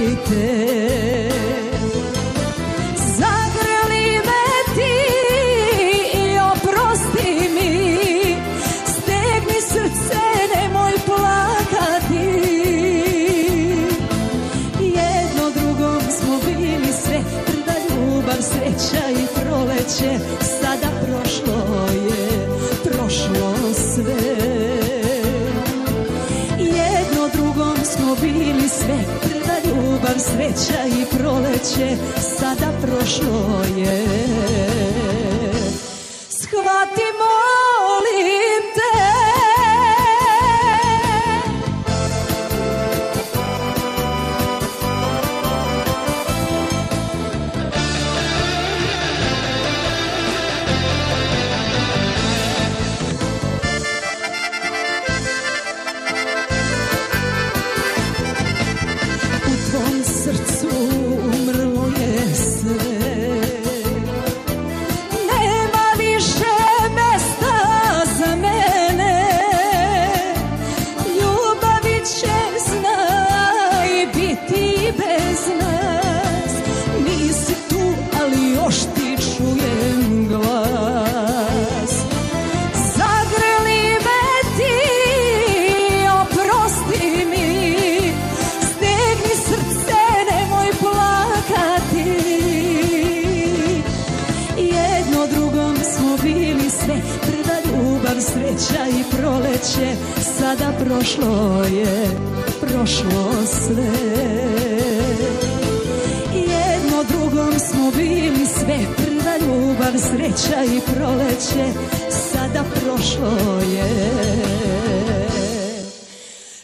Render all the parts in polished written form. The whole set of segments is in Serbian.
i te. Zagrli me ti i oprosti mi, stegni srce, nemoj plakati. Jedno drugom smo bili sve, trda ljubav, sreća i proleće, sada prošlo je, prošlo sve. Jedno drugom smo bili sve, trda ljubav, sreća i proleće, sada prošlo je. Shvati, molim te. Sreća i proleće, sada prošlo je, prošlo sve. Jedno drugom smo bili sve, prva ljubav, sreća i proleće, sada prošlo je.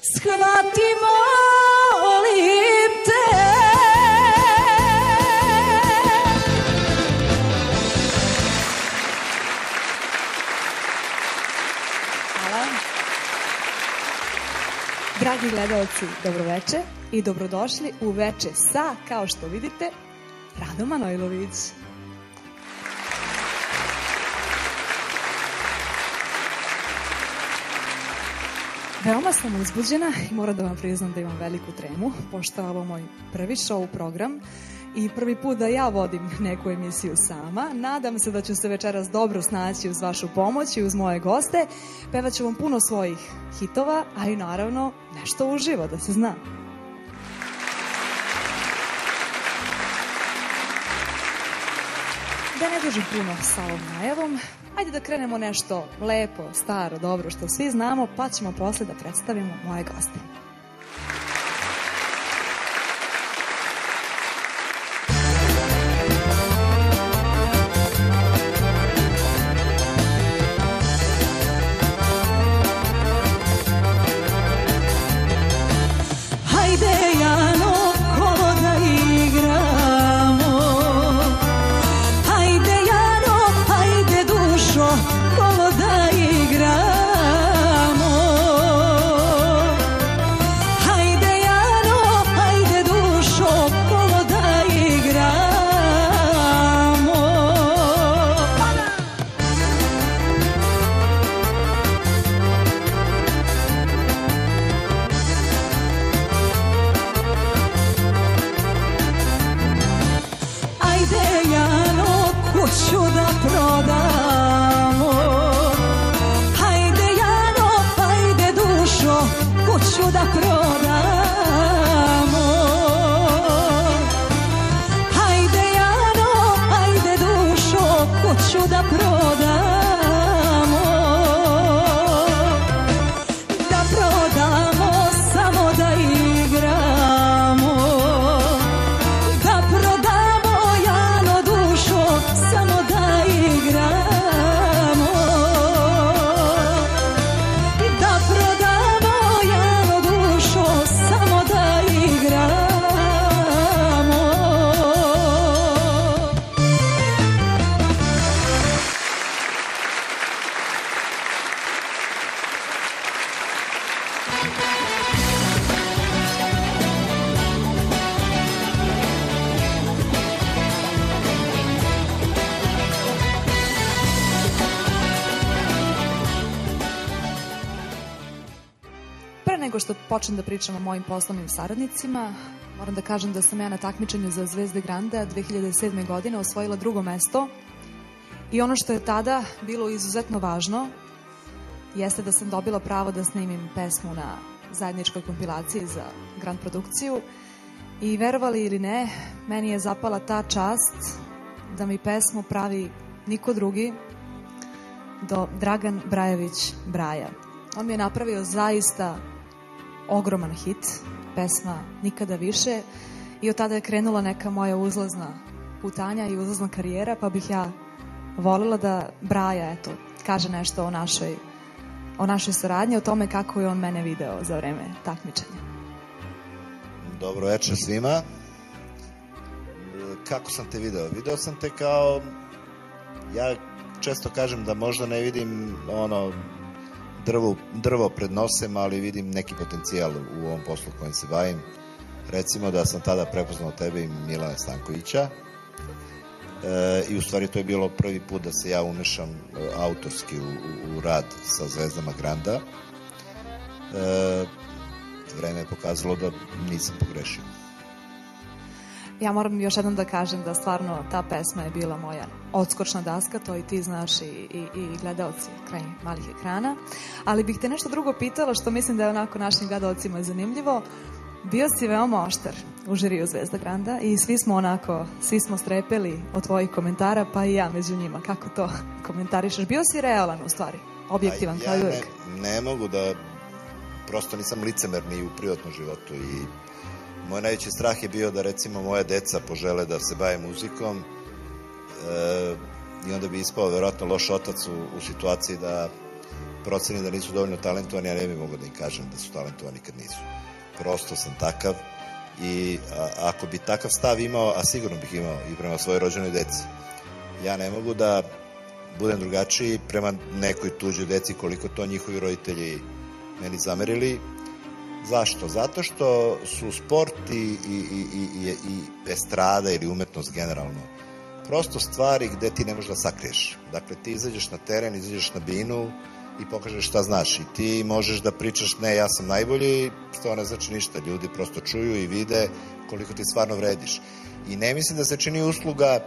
Shvati, molim te. Dragi gledalci, dobroveče i dobrodošli u veče sa, kao što vidite, Radom Manojlović. Veoma sam uzbuđena i moram da vam priznam da imam veliku tremu, pošto je ovo moj prvi show program i prvi put da ja vodim neku emisiju sama. Nadam se da ću se večeras dobro snaći uz vašu pomoć i uz moje goste. Pevat ću vam puno svojih hitova, a i naravno nešto uživo, da se zna. Da ne dužim puno sa ovom najavom, ajde da krenemo nešto lepo, staro, dobro, što svi znamo, pa ćemo posle da predstavimo moje goste. Nego što počnem da pričam o mojim poslovnim saradnicima, Moram da kažem da sam ja na takmičenju za Zvezde Granda 2007. godine osvojila 2. mesto i ono što je tada bilo izuzetno važno jeste da sam dobila pravo da snimim pesmu na zajedničkoj kompilaciji za Grand produkciju i verovali ili ne, meni je zapala ta čast da mi pesmu pravi niko drugi do Dragan Brajević Braja. On mi je napravio zaista ogroman hit, pesma Nikada više, i od tada je krenula neka moja uzlazna putanja i uzlazna karijera, pa bih ja volila da Braja, eto, kaže nešto o našoj saradnji, o tome kako je on mene video za vreme takmičenja. Dobro večer svima. Kako sam te video? Video sam te kao, ja često kažem da možda ne vidim drvo pred nosem, ali vidim neki potencijal u ovom poslu kojim se bavim. Recimo da sam tada prepoznao tebe i Milana Stankovića i u stvari to je bilo prvi put da se ja umešam autorski u rad sa Zvezdama Granda. Vreme je pokazalo da nisam pogrešio. Ja moram još jednom da kažem da stvarno ta pesma je bila moja odskočna daska, to i ti znaš i gledalci kraj malih ekrana, ali bih te nešto drugo pitala što mislim da je onako našim gledalcima zanimljivo. Bio si veoma oštar u žiriju Zvezda Granda i svi smo strepeli od tvojih komentara, pa i ja među njima. Kako to komentarišeš? Bio si realan u stvari, objektivan kao i uvijek. Ne mogu da, prosto nisam licemer ni u privatnom životu i moj najveći strah je bio da recimo moja deca požele da se bave muzikom i onda bi ispao verovatno loš otac u situaciji da procenim da nisu dovoljno talentovani, a ne bi mogo da im kažem da su talentovani kad nisu. Prosto sam takav i ako bi takav stav imao, a sigurno bih imao i prema svojoj rođenoj deci, ja ne mogu da budem drugačiji prema nekoj tuđoj deci koliko to njihovi roditelji meni zamerili. Zašto? Zato što su sport i estrada ili umetnost generalno prosto stvari gde ti ne možeš da sakriješ. Dakle, ti izađeš na teren, izađeš na binu i pokažeš šta znaš i ti možeš da pričaš ne, ja sam najbolji, što ne znači ništa. Ljudi prosto čuju i vide koliko ti stvarno vrediš. I ne mislim da se čini usluga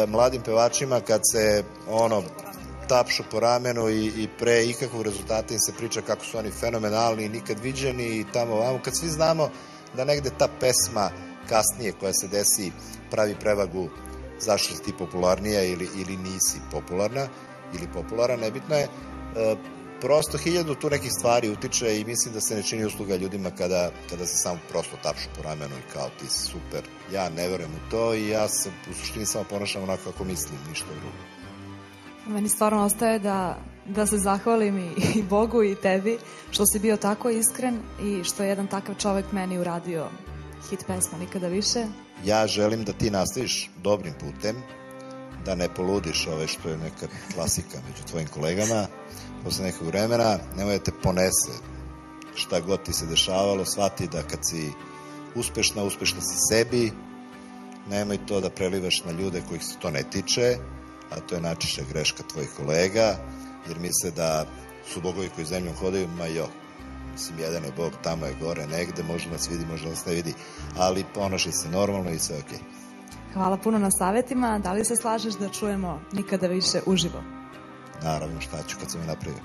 mladim pevačima kad se tapšu po ramenu i pre ikakvog rezultata im se priča kako su oni fenomenalni i nikad viđeni i tamo ovamo, kad svi znamo da negde ta pesma kasnije koja se desi pravi prevagu zašto si ti popularnija ili nisi popularna ili popularan, nebitno je. Prosto 1000 tu nekih stvari utiče i mislim da se ne čini usluga ljudima kada se samo prosto tapšu po ramenu i kao ti si super. Ja ne verujem u to i ja se u suštini samo ponašam onako kako mislim, ništa drugo. Meni stvarno ostaje da se zahvalim i Bogu i tebi što si bio tako iskren i što je jedan takav čovek meni uradio hit pesmu Nikada više. Ja želim da ti nastaviš dobrim putem, da ne poludiš ove što je neka klasika među tvojim kolegama posle nekog vremena, nemoj da te ponese šta god ti se dešavalo, shvati da kad si uspešna si sebi, nemoj to da prelivaš na ljude kojih se to ne tiče, a to je najčešća greška tvojih kolega, jer misle da su bogovi koji zemljom hodaju, mislim, jedan je Bog, tamo je gore negde, možda nas vidi, možda nas ne vidi, ali ponašaj se normalno i sve okej. Hvala puno na savjetima. Da li se slažeš da čujemo Nikada više uživo? Naravno, šta ću kad sam je napravio.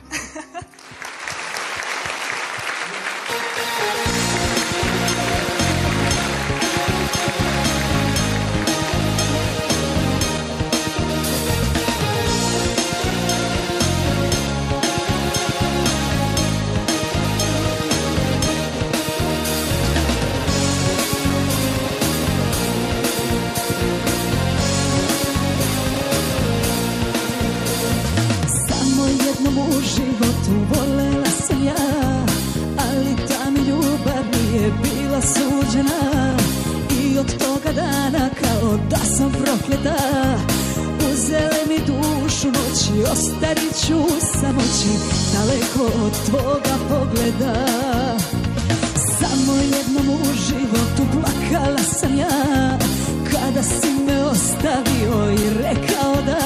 Ostarit ću samoći daleko od tvoga pogleda. Samo jednom u životu plakala sam ja kada si me ostavio i rekao da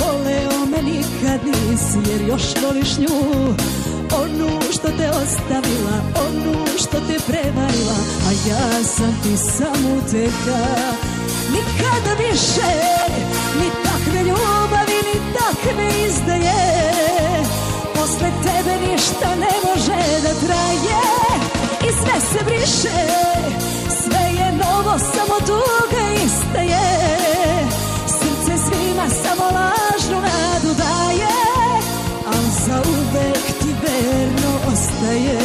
voleo me nikad nisi jer još voliš nju. onu što te ostavila, onu što te prevarila, a ja sam ti samo uteka. Nikada više, ni takve ljubavi, ni takve izdaje. Posle tebe ništa ne može da traje i sve se briše, sve je novo, samo tuga istaje. Srce svima samo lažnu nadu daje, al zauvek ti verno ostaje.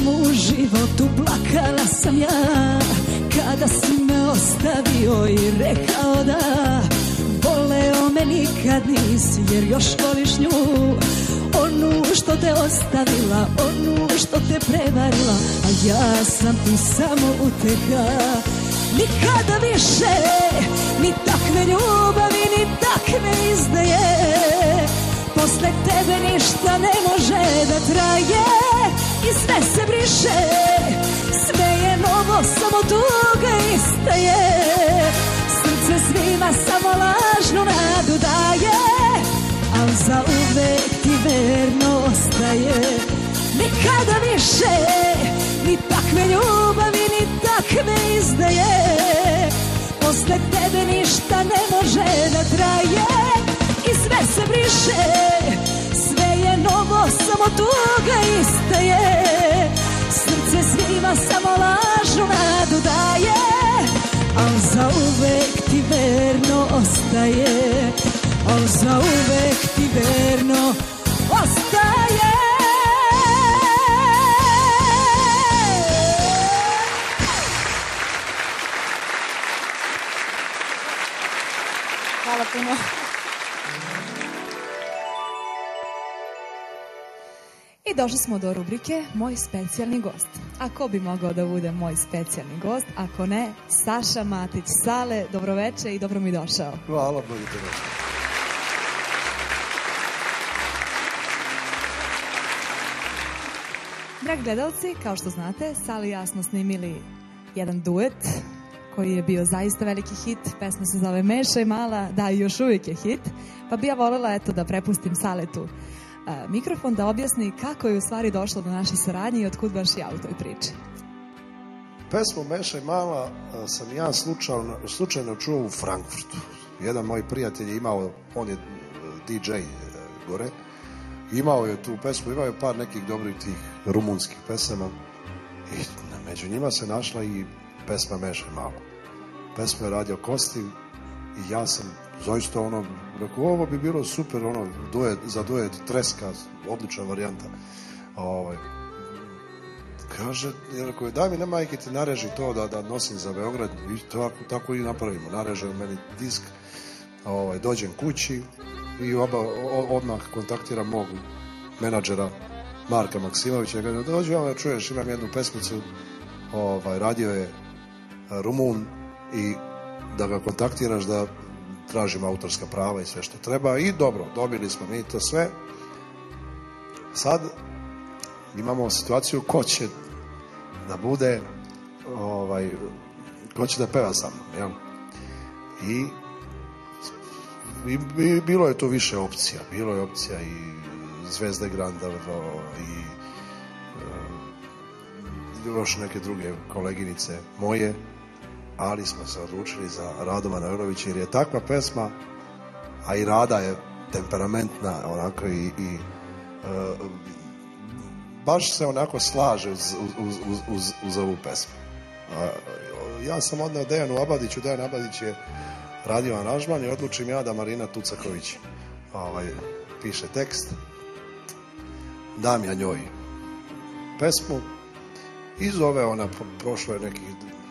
U životu plakala sam ja kada si me ostavio i rekao da voleo me nikad nisi, jer još voliš nju, onu što te ostavila, onu što te prevarila, a ja sam ti samo uteka. Nikada više, ni takve ljubavi, ni takve izdaje. Posle tebe ništa ne može da traje i sve se briše, sve je novo, samo tuga istaje. Srce svima samo lažnu nadu daje, al zauvek ti verno ostaje. Nikada više, ni takve ljubavi, ni takve izdaje. Posle tebe ništa ne može da traje i sve se briše, sve je novo, samo tuga istaje. Srce svima samo lažnu nadu daje, al zauvek ti verno ostaje, al zauvek ti verno ostaje. Hvala puno. I došli smo do rubrike Moj specijalni gost. A ko bi mogao da bude moj specijalni gost, ako ne Saša Matić. Sale, dobroveče i dobro mi došao. Hvala, budite došli. Dragi gledalci, kao što znate, Sale i ja smo snimili jedan duet koji je bio zaista veliki hit. Pesma se zove Mešaj mala, da, i još uvijek je hit. Pa bi ja voljela da prepustim Saletu mikrofon da objasni kako je u stvari došlo do naše saradnje i otkud baš ja u toj priči. Pesmu Mešaj mala sam ja slučajno čuo u Frankfurtu. Jedan moj prijatelj je imao, on je DJ gore, imao je tu pesmu, imao je par nekih dobrih tih rumunskih pesama i među njima se našla i pesma Mešaj mala. Pesmu je radio Kosti i ja sam zaista rekao, ovo bi bilo super, za duet Treska, odlična varijanta. Kaže, rekao, daj mi na majke ti nareži to da nosim za Beograd i tako i napravimo. Nareže meni disk, dođem kući i odmah kontaktiram mog menadžera Marka Maksimovića. Dođi vam da čuješ, imam jednu pesmicu, radio je Rumun i da ga kontaktiraš da tražim autorska prava i sve što treba i dobro, dobili smo mi to sve. Sad imamo situaciju ko će da bude ko će da peva sa mnom, jel? I bilo je tu više opcija. Bilo je opcija i Zvezde Grandavo i još neke druge koleginice moje, ali smo se odlučili za Radu Manojlovića jer je takva pesma, a i Rada je temperamentna onako i baš se onako slaže uz ovu pesmu. Ja sam odneo Dejanu Abadiću, Dejan Abadić je radio aranžman i odlučim ja da Marina Tucaković piše tekst, dam ja njoj pesmu i zove ona, prošlo je nekih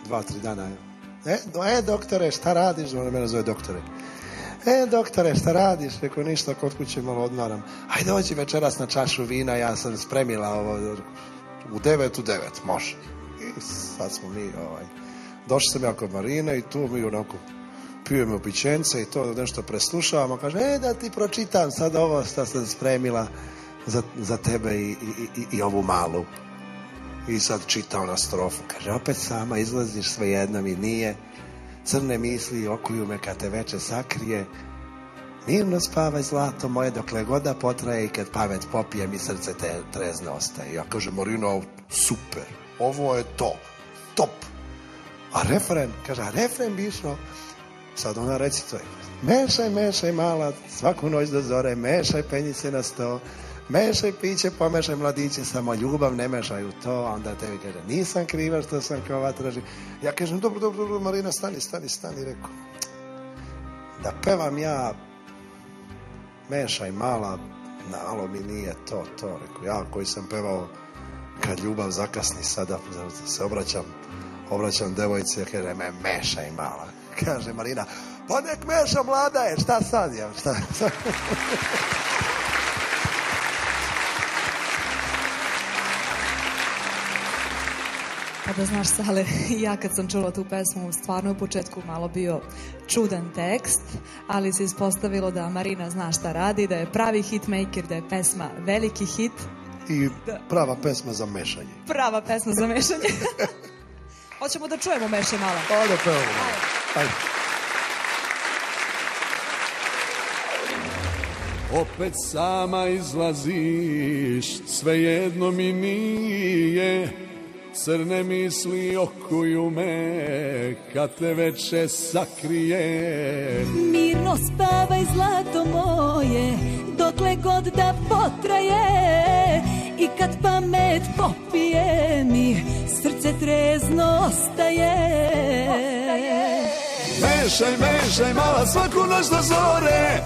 2-3 dana, doktore, šta radiš? Ona mene zove doktore. Doktore, šta radiš? Rekao, ništa, kod kuće malo odmaram. Ajde, dođi večeras na čašu vina, ja sam spremila ovo u 9 može. I sad smo mi, došli sam ja kod Marine i tu mi onako pijemo pićence i to nešto preslušavamo. Kaže, da ti pročitam sad ovo što sam spremila za tebe i ovu malu. I sad čita ona strofu. Kaže, opet sama izlaziš, svejedno mi nije. Crne misli okuju me kad te veče sakrije. Mirno spavaj zlato moje dokle god da potraje i kad pamet popije mi srce te trezno ostaje. Ja kažem, Marina, super, ovo je to, top. A refren, kaže, a refren bi išao, sad ona recituje, mešaj mala, svaku noć do zore, mešaj penjice na sto, mešaj piće, pomešaj mladiće, samo ljubav ne mešaj u to, a onda tebi kaže, nisam kriva što sam kao vatraži. Ja kažem, dobro, Marina, stani, rekao, da pevam ja, mešaj mala, malo mi nije to, rekao, ja koji sam pevao kad ljubav zakasni, sada se obraćam devojci, kaže, mešaj mala. Kaže Marina, pa nek meša, mlada je, šta sad je, šta? Pa da znaš, Sale, ja kad sam čula tu pesmu, stvarno u početku malo bio čudan tekst, ali se ispostavilo da Marina zna šta radi, da je pravi hitmaker, da je pesma veliki hit. I prava pesma za mešanje. Prava pesma za mešanje. Hoćemo da čujemo Mešaj mala. Da pevamo. Ajde. Opet sama izlaziš, svejedno mi nije, crne misli okuju me kad te veče sakrije. Mirno spavaj zlato moje dokle god da potraje i kad pamet popije mi srce trezno ostaje. Mešaj mala svaku noć do zore,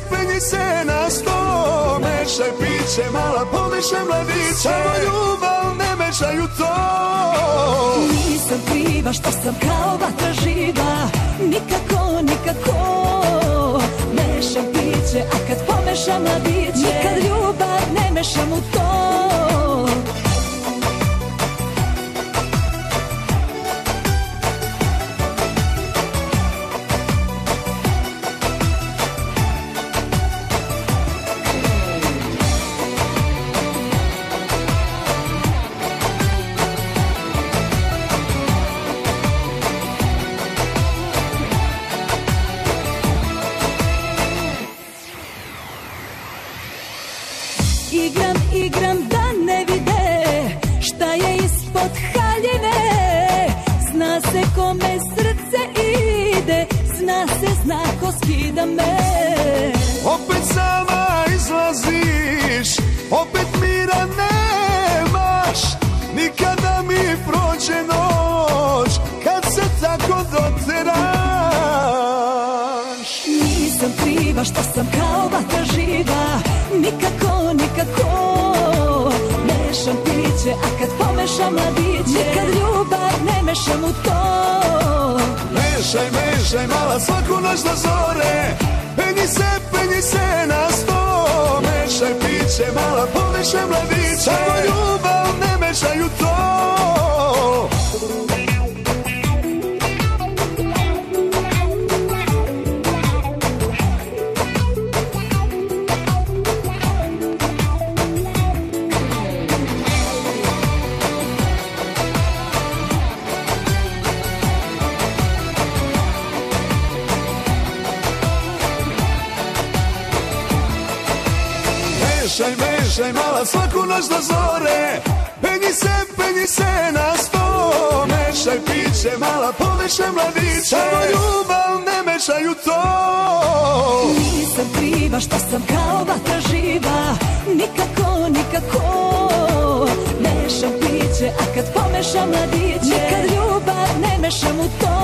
penji se na sto, mešaj piće mala, pomešaj mladiće, samo ljubav ne mešaj u to. Nisam kriva što sam kao vatra živa, nikako mešam piće, a kad pomešam mladiće, nikad ljubav ne mešam u to. Igram da ne vide šta je ispod haljine. Zna se kome srce ide, zna ko skida me. Opet sama izlaziš, opet mira nemaš, nikada mi prođe noć kad se tako doteraš. Nisam kriva što sam kao vatra živa, nikako mešam piće, a kad pomešam mladiće, nikad ljubav ne mešam u to. Mešaj mala svaku noć do zore, penji se na sto, mešaj piće mala, pomešaj mladiće, samo ljubav ne mešaj u to. Mešaj mala svaku noć do zore, penji se na sto, mešaj piće mala, pomešaj mladiće, samo ljubav ne mešaj u to. Nisam kriva što sam kao vatra živa, nikako mešam piće, a kad pomešam mladiće, nikad ljubav ne mešam u to.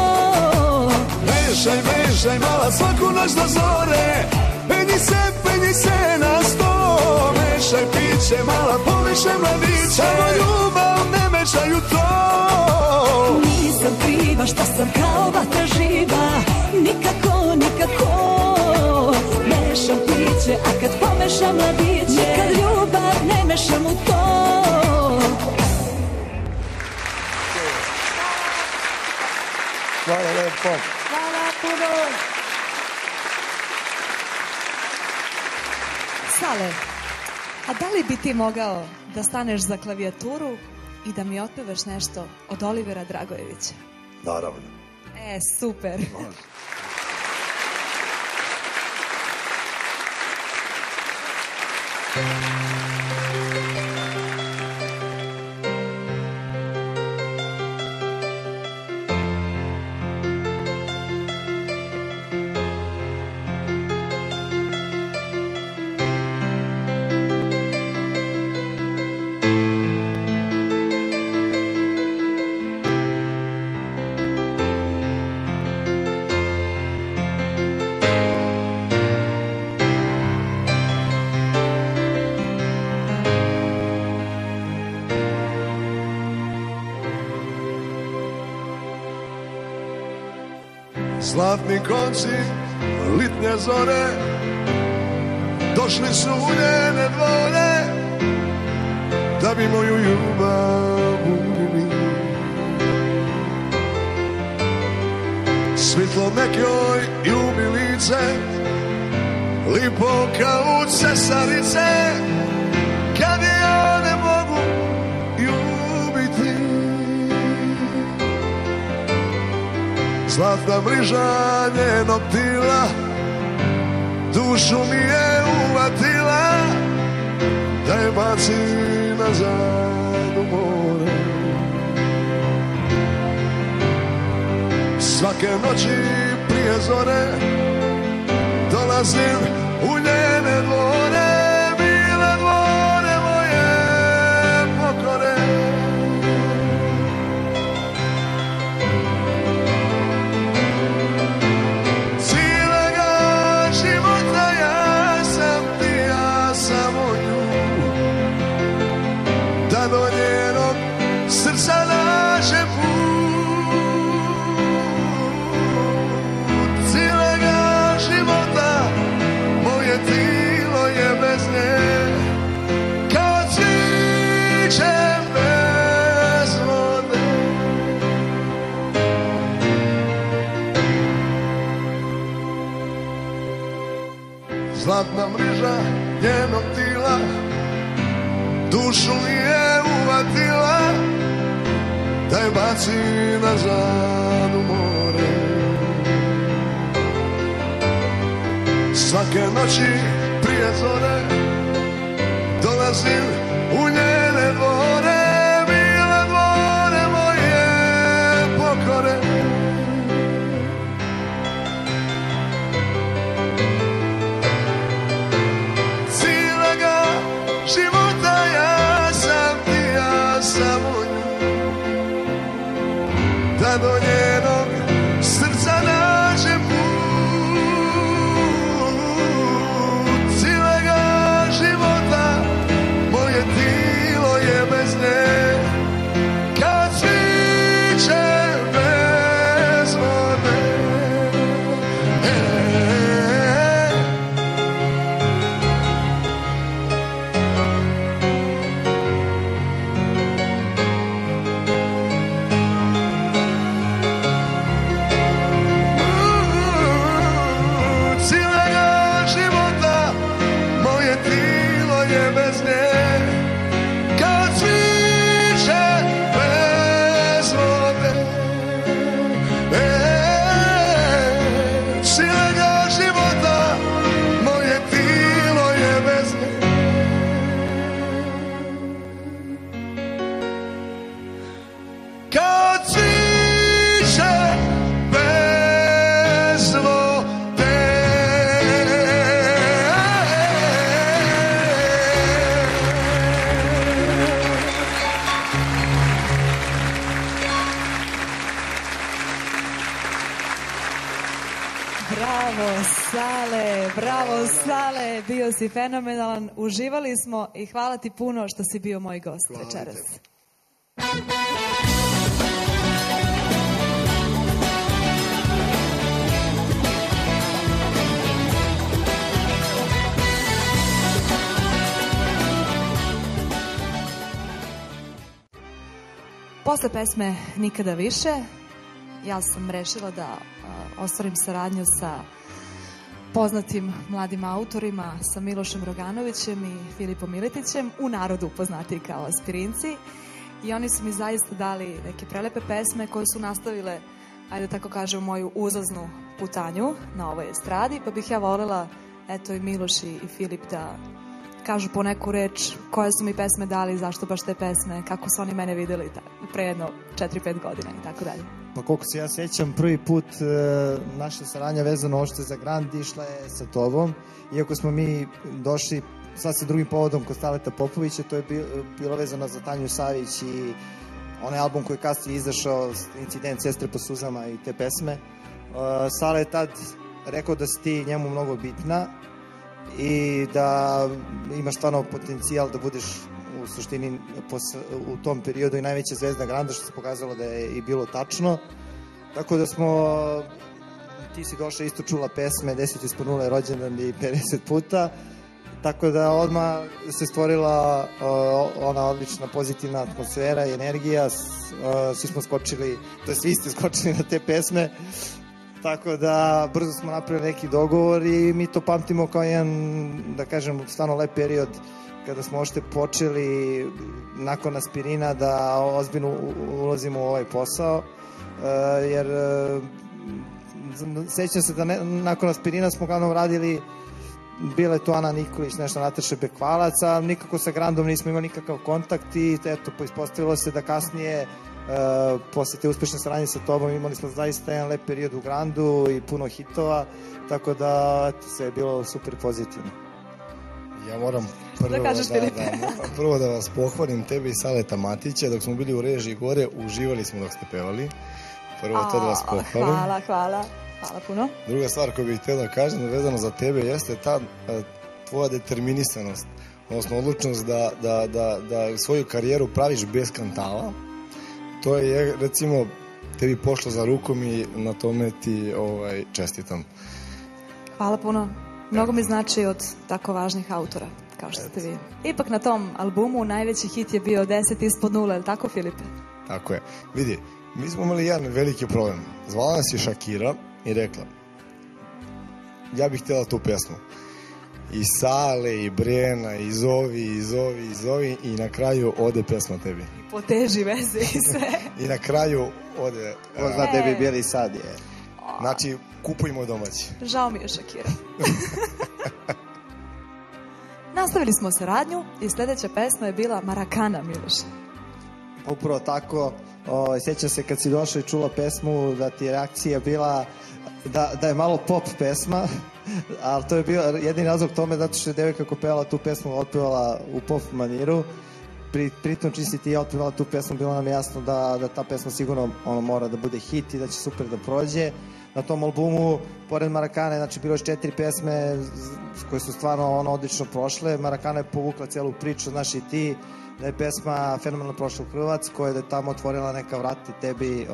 Mešaj mala svaku noć do zore, penji se na sto, mešaj piće mala, pomešaj mladiće, samo ljubav ne mešaj u to. Nisam kriva što sam kao vatra živa, nikako mešam piće, a kad pomešam mladiće, nikad ljubav ne mešam u to. Nisam kriva što sam kao vatra živa, nikako mešam piće, a kad pomešam mladiće, nikad ljubav ne mešam u to. Nisam kriva što sam kao vatra živa, nikako mešam piće, a kad pomešam mladiće, nikad ljubav ne mešam u to. Nisam kriva što sam kao vatra živa, nikako mešam piće, a kad pomešam mladiće, nikad ljubav ne mešam u to. Hvala lepo. Hvala puno. Sale, a da li bi ti mogao da staneš za klavijaturu i da mi otpevaš nešto od Olivera Dragojevića? Naravno. Super. Zlatni konci litnje zore došli su u njene dvore da bi moju ljubav ubili. Svitlo nekoj ljubi lice, lipo kao cesarice, kad je ja ne mogu ljubiti. Zlatna mriža njenog tila dušu mi je uvatila, da je baci nazad u more. Svake noći prije zore dolazim u njene dvore, mile dvore moje pokore. Do njenog srca nađe put, cijelega života moje tilo je bez nje, kao cviće bez vode. Zlatna mriža njenog tila dušu mi je uvatila, da je baci nazad u more. Svake noći prije zore dolazim u njene dvore, mile dvore moje pokore. Cijelega života ja sam ti, ja samo nju, da do njenog srca nađe put. Cijelega života moje tilo je bez nje, kao cviće bez vode. Bravo Sale, bio si fenomenalan, uživali smo i hvala ti puno što si bio moj gost večeras. Posle pesme Nikada više ja sam rešila da ostvarim saradnju sa poznatim mladim autorima, sa Milošem Roganovićem i Filipom Miletićem, u narodu poznati kao Aspirinci. I oni su mi zaista dali neke prelepe pesme koje su nastavile, ajde tako kažem, moju uzlaznu putanju na ovoj estradi, pa bih ja voljela, eto, i Miloš i Filip da kažu po neku reč koje su mi pesme dali, zašto baš te pesme, kako su oni mene videli pre jedno 4-5 godina i tako dalje. Pa koliko se ja sećam, prvi put naša saradnja vezano ošte za Grand išla je sa tobom, iako smo mi došli sad sa drugim povodom kod Staleta Popovića, to je bilo vezano za Tanju Savić i onaj album koji je kasnije izašao, Incident, Sestre po suzama i te pesme. Sale je tad rekao da si ti njemu mnogo bitna i da imaš stvarno potencijal da budeš u suštini u tom periodu i najveća zvezda Granda, što se pokazalo da je i bilo tačno. Tako da ti si došla, isto čula pesme 10 ispunula je rođendan i 50 puta, tako da odmah se stvorila ona odlična pozitivna atmosfera i energija, svi smo skočili, to je svi ste skočili na te pesme, tako da brzo smo napravili neki dogovor i mi to pamtimo kao jedan, da kažem, stvarno lep period kada smo ošte počeli nakon Aspirina da ozbiljno ulazimo u ovaj posao, jer sećam se da nakon Aspirina smo uglavnom radili, bila je tu Ana Nikolić, nešto Nataša Bekvalac, a nikako sa Grandom nismo imali nikakav kontakt i eto, ispostavilo se da kasnije posle te uspešne saradnje sa tobom imali smo zaista jedan lep period u Grandu i puno hitova, tako da sve je bilo super pozitivno. Ja moram prvo da vas pohvalim, tebe i Saleta Matića, dok smo bili u režiji gore, uživali smo dok ste pevali. Prvo to da vas pohvalim. Hvala puno. Druga stvar koju bih htio da kažem vezano za tebe jeste ta tvoja determinisanost, odnosno odlučnost da svoju karijeru praviš bez kantala. To je, recimo, tebi pošlo za rukom i na tome ti čestitam. Hvala puno. Mnogo mi znači od tako važnih autora, kao što ste vi. Ipak na tom albumu najveći hit je bio 10 ispod 0, je li tako, Filipe? Tako je. Vidi, mi smo imali jedan veliki problem. Zvala nas je Šakira i rekla, ja bih htjela tu pesmu. I Sale, i Brena, i zovi i na kraju ode pesma tebi. I poteži veze i sve. I na kraju ode... Ko zna gde bi bili sad je. Znači, kupujmo domaći. Žao mi je, Šakira. Nastavili smo saradnju i sljedeća pesma je bila Marakana, Miloša. Upravo tako, sjećam se kad si došla i čula pesmu da ti je reakcija bila da je malo pop pesma, ali to je bio jedini razlog tome zato što je devojka ko pevala tu pesmu otpevala u pop maniru. Pritom čim si ti otpevala tu pesmu bilo nam jasno da ta pesma sigurno mora da bude hit i da će super da prođe. Na tom albumu, pored Marakane, znači bilo je 4 pesme koje su stvarno odlično prošle. Marakana je povukla celu priču, znaš i ti, da je pesma fenomenalno prošla u Hrvac, koja je tamo otvorila neka vrata tebi,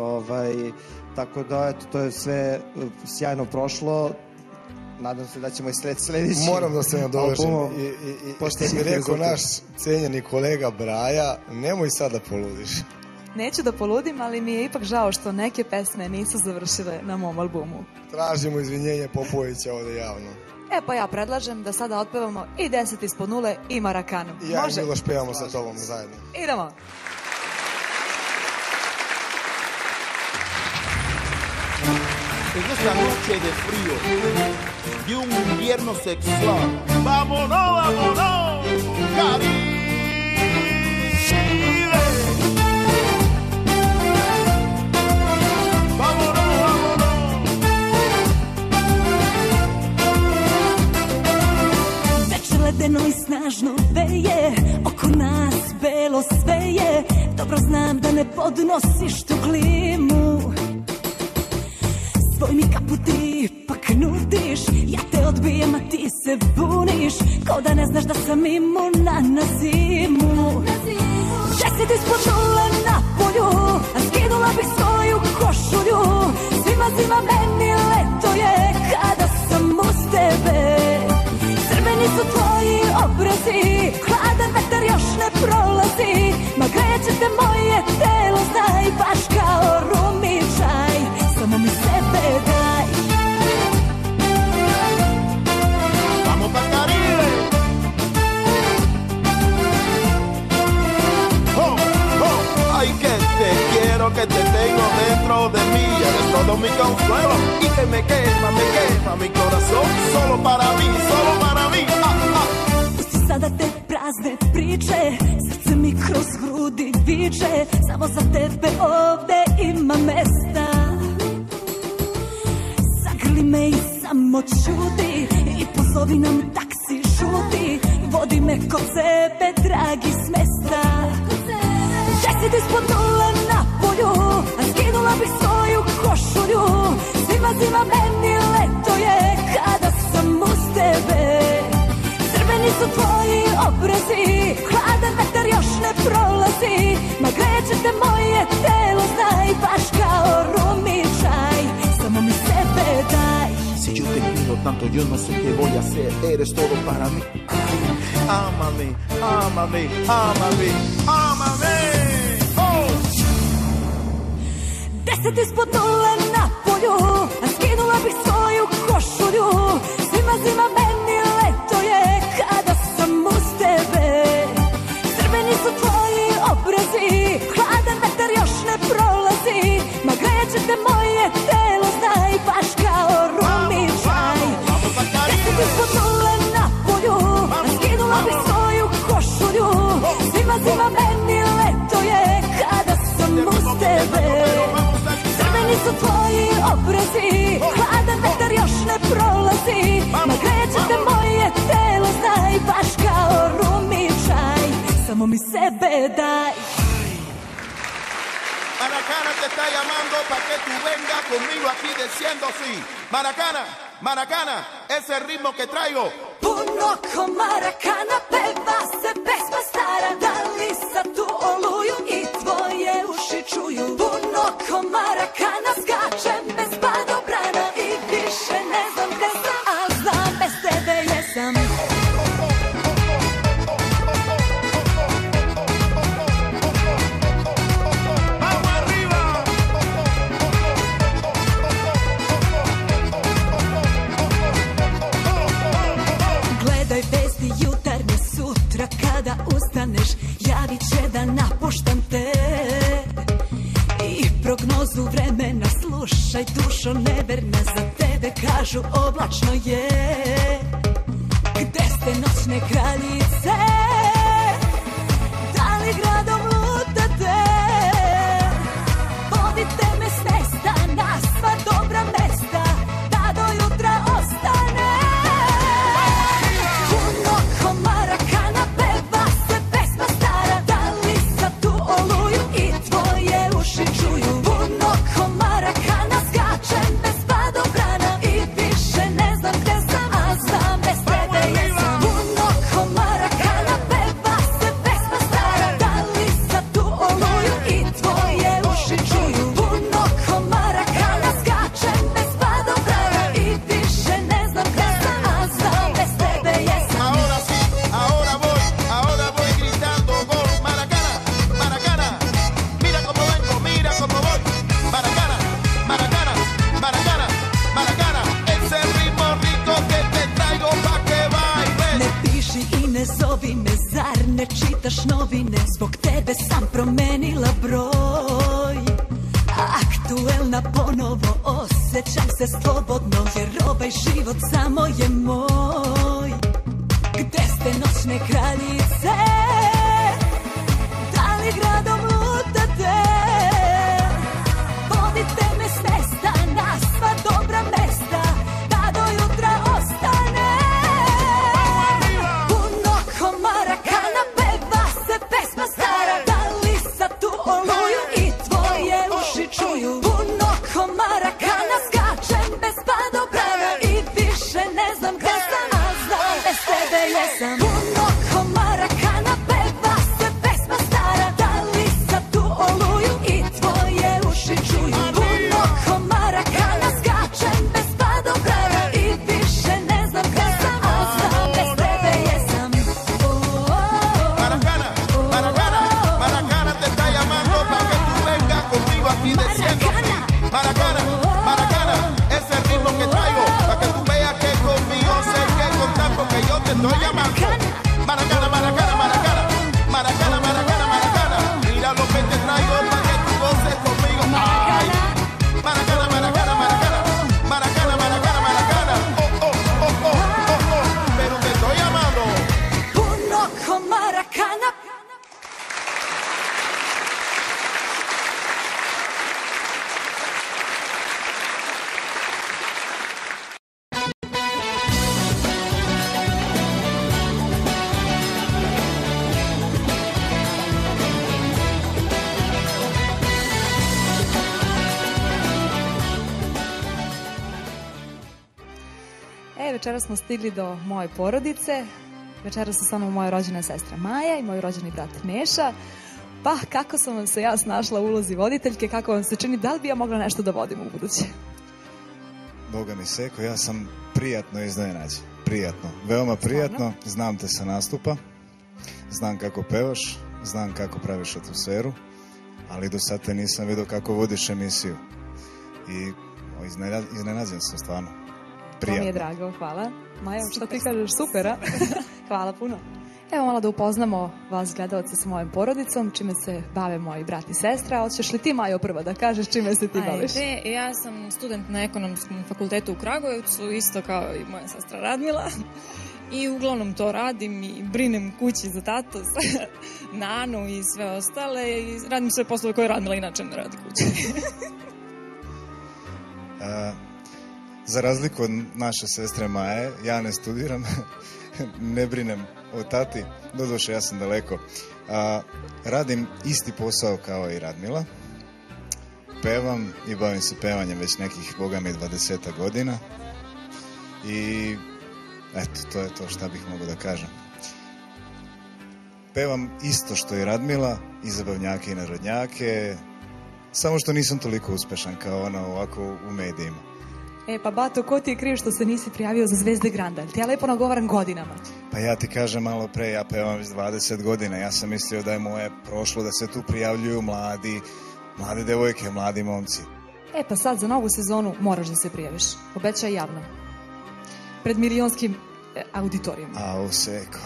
tako da eto, to je sve sjajno prošlo. Nadam se da ćemo i sledeći. Moram da se nadovežem i pošto mi rekao naš cenjeni kolega Braja, nemoj sad da poludiš. Neću da poludim, ali mi je ipak žao što neke pesme nisu završile na mom albumu. Tražimo izvinjenje Popovića ovde javno. Pa ja predlažem da sada otpevamo i 10 ispod 0 i Marakanu. I ja i Miloš pevamo sa tobom zajedno. Idemo. En esta noche de frío, de un invierno sexual, vámonos, Caribe. Ledeno i snažno veje, oko nas belo sveje. Dobro znam da ne podnosiš tu klimu. Svoj mi kaput ipak nudiš, ja te odbijem, a ti se buniš, ko da ne znaš da sam imuna na zimu. 10 ispod 0 na polju, a skinula bih svoju košulju. Svima zima, meni leto je kada sam uz tebe. Crveni su tvoji obrazi, hladan vetar još ne prolazi, ma greće te moje telo, znaj, baš kao rumičaj. que te tengo dentro de mí, eres todo mi consuelo y que me quema mi corazón, solo para mí, solo para mí. Pusti sada te prazne priče, srce mi kroz grudi viče, samo za tebe ovde ima mesta. Zagrli me i samo čudi i pozovi nam taksi žuti, vodi me kod sebe dragi s mesta. 10 ispod nula na polju, a skinula bih svoju košulju. Zima meni leto je kada sam uz tebe. Crveni su tvoji obrazi, hladan vetar još ne prolazi. Ma greće te moje telo, znaj, baš kao rumičaj. Samo mi sebe daj. Si yo te quiero tanto, yo no sé qué voy a hacer, eres todo para mí. Ámame, ámame, ámame, ámame. 10 ispod nula na polju, a skinula bih svoju košulju. Zima meni leto je kada sam uz tebe. Crveni su tvoji obrazi, hladan vetar još ne prolazi. Ma greće te moje telo, znaj, baš kao rumičaj. 10 ispod nula na polju, a skinula bih svoju košulju. Zima meni leto je kada sam uz tebe. Crveni su tvoji obrazi, hladan vetar još ne prolazi. Ma greće te moje telo, znaj, baš kao rumičaj. Samo mi sebe daj. Maracana te está llamando para que tú vengas conmigo aquí diciendo sí. Maracana, Maracana, ese ritmo que traigo. Puno ko Maracana peva se pesma stara. Da li sad tu oluju i tvoje uši čuju? Puno ko Maracana skačem bez padobrana i više ne znam gde sam, a znam bez tebe jesam. Kada ustaneš, javit će da napuštam te. I prognozu vremena slušaj, dušo neverna, za tebe kažu oblačno je. Gde ste noćne kraljice? Da li gradom lutate? Vodite me s mesta na sva dobra mesta, da do jutra ostane. Puno ko Maracana peva se pesma stara. Da li sad tu oluju i tvoje uši čuju? Puno ko Maracana skačem bez padobrana i više ne znam gde sam, a znam bez tebe jesam. Puno ko Maracana peva se pesma stara. Da li sad tu oluju i tvoje uši čuju? Puno ko Maracana skačem bez padobrana i više ne znam gde sam, a znam bez tebe jesam. Ahora sí, ahora voy gritando gol. Maracana, Maracana, mira cómo vengo, mira cómo voy. Maracana, Maracana, Maracana, Maracana, ese ritmo rico que te traigo pa' que bailes. Ne piši i ne zovi me, zar ne čitaš novine? Zbog tebe sam promenila broj. Aktuelna ponovo, osjećam se slobodno, jer ovaj život samo je moj. Gde ste noćne kraljice? Da li gradom lutate? Vodite me s mesta na sva dobra mesta, da do jutra ostane. Puno ko Maracana peva se pesma stara. Da li sad tu oluju i tvoje uši čuju? Puno ko Maracana skačem bez padobrana i više ne znam gde sam, a znam bez tebe jesam. Puno ko Maracana večera smo stigli do moje porodice. Večera su sa mnom moja rođena sestra Maja i moj rođeni brat Neša. Pa, kako sam vam se ja snašla u ulozi voditeljke, kako vam se čini, da li bi ja mogla nešto da vodim u buduće? Boga mi seko, ja sam prijatno iznenađen. Prijatno, veoma prijatno. Znam te sa nastupa, znam kako pevaš, znam kako praviš atmosferu, ali do sad te nisam vidio kako vodiš emisiju. I iznenađen sam stvarno. Prijatno. To mi je drago, hvala. Maja, šta ti kažeš? Supera. Hvala puno. Evo malo da upoznamo vas gledalce sa mojom porodicom, čime se bave moji brat i sestra. Hoćeš li ti, Majo, prvo da kažeš čime se ti baviš? Ajde, ja sam student na Ekonomskom fakultetu u Kragujevcu, isto kao i moja sestra Radmila. I uglavnom to radim i brinem kući za tatu, Nanu i sve ostale. I radim sve poslove koje Radmila inače ne radi kući. Za razliku od naše sestre Maje, ja ne studiram, ne brinem o tati, doduše ja sam daleko. Radim isti posao kao i Radmila, pevam i bavim se pevanjem već nekih, boga mi, 20 godina i eto, to je to šta bih mogao da kažem. Pevam isto što i Radmila, i zabavnjake i narodnjake, samo što nisam toliko uspešan kao ona ovako u medijima. Pa Bato, ko ti je kriv što se nisi prijavio za Zvezde Granda? Ti ja lepo nagovaram godinama. Pa ja ti kažem malo pre, ja pevam već 20 godina. Ja sam mislio da je moje prošlo, da se tu prijavljuju mlade devojke, mladi momci. Pa sad za novu sezonu moraš da se prijaviš. Obećaj javno. Pred milionskim auditorijom. Seko.